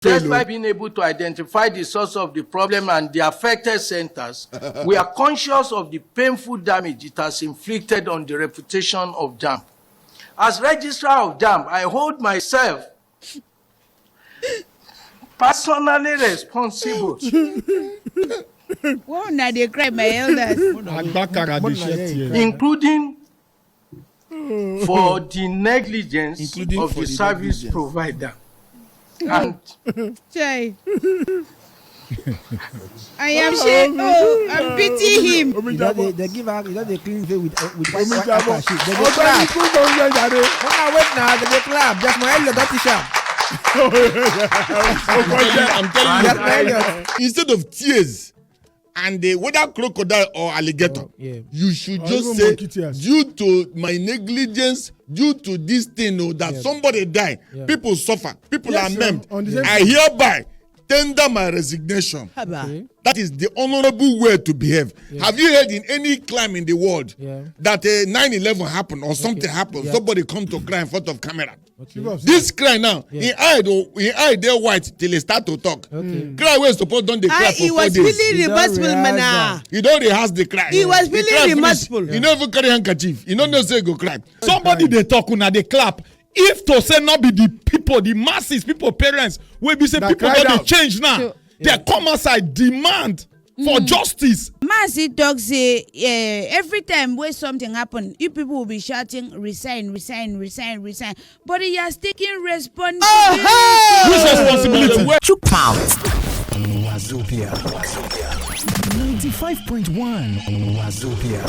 Despite being able to identify the source of the problem and the affected centers, we are conscious of the painful damage it has inflicted on the reputation of Jamb. As registrar of Jamb, I hold myself personally responsible. They cry, my elders. Including for the negligence of the service provider. And I am sure. Oh, I'm pitying him. They give out. They clean it with white sheet. They clap. Wait now. They clap. Just my elder I'm telling you. Instead of tears and whether crocodile or alligator, you should just say, due to my negligence, due to this thing, that somebody died, people suffer, people are maimed. I hereby tender my resignation. Okay. That is the honorable way to behave. Have you heard in any crime in the world that 9/11 happened or something happened? Somebody come to cry in front of camera. This cry now, he eyed their white till he start to talk. Cry where suppose don't they cry for 4 days. He was feeling remorseful, man. You don't rehearse the cry. He was feeling remorseful. You never carry handkerchief. You don't know say go cry. Somebody they talk una they clap. If to say not be the people, the masses, people, parents, will be say that people that they change now. So, they come outside demand for justice. Mazi talk say every time where something happen, you people will be shouting resign, resign, resign, resign. But he has taken responsibility. Which responsibility? Chook mouth. Wazobia. 95.1 Wazobia.